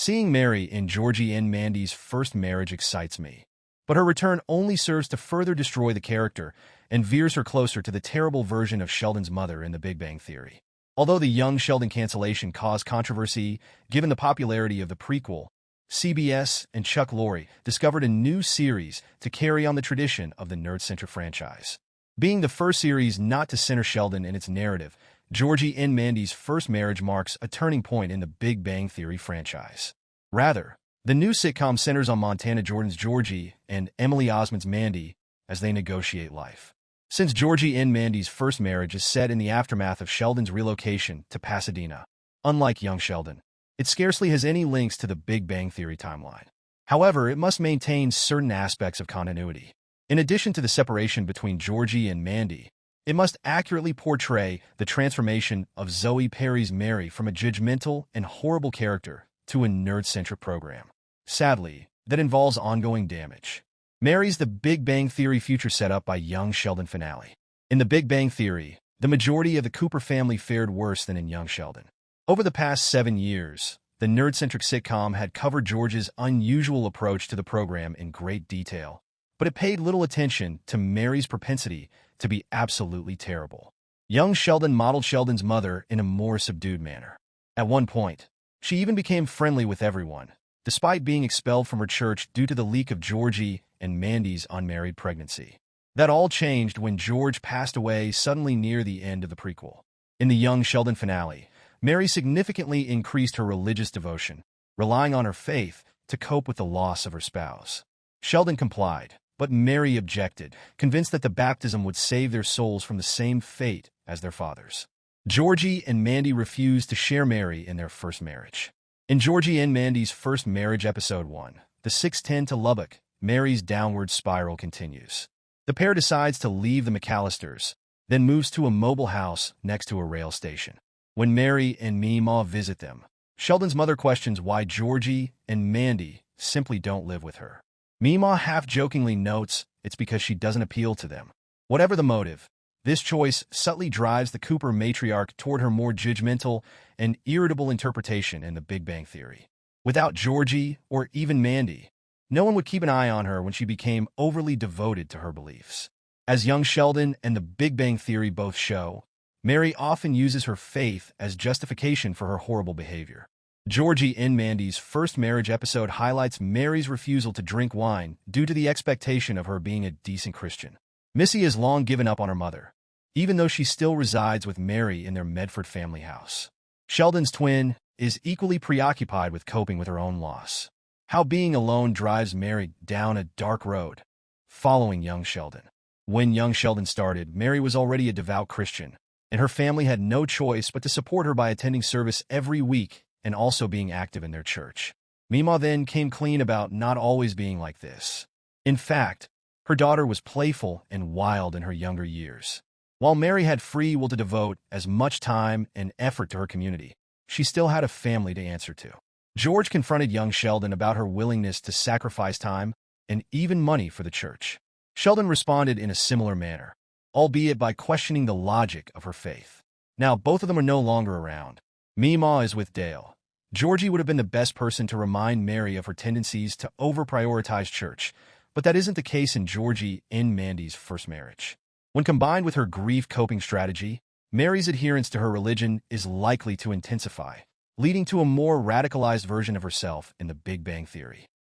Seeing Mary in Georgie and Mandy's first marriage excites me. But her return only serves to further destroy the character and veers her closer to the terrible version of Sheldon's mother in The Big Bang Theory. Although the young Sheldon cancellation caused controversy, given the popularity of the prequel, CBS and Chuck Lorre discovered a new series to carry on the tradition of the nerd-centric franchise. Being the first series not to center Sheldon in its narrative, Georgie and Mandy's first marriage marks a turning point in the Big Bang Theory franchise. Rather, the new sitcom centers on Montana Jordan's Georgie and Emily Osment's Mandy as they negotiate life. Since Georgie and Mandy's first marriage is set in the aftermath of Sheldon's relocation to Pasadena, unlike young Sheldon, it scarcely has any links to the Big Bang Theory timeline. However, it must maintain certain aspects of continuity. In addition to the separation between Georgie and Mandy, it must accurately portray the transformation of Zoe Perry's Mary from a judgmental and horrible character to a nerd-centric program. Sadly, that involves ongoing damage. Mary's The Big Bang Theory future set up by young Sheldon finale. In The Big Bang Theory, the majority of the Cooper family fared worse than in young Sheldon. Over the past 7 years, the nerd-centric sitcom had covered George's unusual approach to the program in great detail, but it paid little attention to Mary's propensity to be absolutely terrible. Young Sheldon modeled Sheldon's mother in a more subdued manner. At one point, she even became friendly with everyone, despite being expelled from her church due to the leak of Georgie and Mandy's unmarried pregnancy. That all changed when George passed away suddenly near the end of the prequel. In the young Sheldon finale, Mary significantly increased her religious devotion, relying on her faith to cope with the loss of her spouse. Sheldon complied, but Mary objected, convinced that the baptism would save their souls from the same fate as their fathers. Georgie and Mandy refused to share Mary in their first marriage. In Georgie and Mandy's first marriage episode 1, The 610 to Lubbock, Mary's downward spiral continues. The pair decides to leave the McAllisters, then moves to a mobile house next to a rail station. When Mary and Mee-Maw visit them, Sheldon's mother questions why Georgie and Mandy simply don't live with her. Mee-Maw half-jokingly notes it's because she doesn't appeal to them. Whatever the motive, this choice subtly drives the Cooper matriarch toward her more judgmental and irritable interpretation in The Big Bang Theory. Without Georgie or even Mandy, no one would keep an eye on her when she became overly devoted to her beliefs. As young Sheldon and The Big Bang Theory both show, Mary often uses her faith as justification for her horrible behavior. Georgie and Mandy's first marriage episode highlights Mary's refusal to drink wine due to the expectation of her being a decent Christian. Missy has long given up on her mother, even though she still resides with Mary in their Medford family house. Sheldon's twin is equally preoccupied with coping with her own loss. How being alone drives Mary down a dark road. Following young Sheldon. When young Sheldon started, Mary was already a devout Christian, and her family had no choice but to support her by attending service every week and also being active in their church. Mee-Maw then came clean about not always being like this. In fact, her daughter was playful and wild in her younger years. While Mary had free will to devote as much time and effort to her community, she still had a family to answer to. George confronted young Sheldon about her willingness to sacrifice time and even money for the church. Sheldon responded in a similar manner, albeit by questioning the logic of her faith. Now, both of them are no longer around. Mee-Maw is with Dale. Georgie would have been the best person to remind Mary of her tendencies to over-prioritize church, but that isn't the case in Georgie and Mandy's first marriage. When combined with her grief coping strategy, Mary's adherence to her religion is likely to intensify, leading to a more radicalized version of herself in The Big Bang Theory.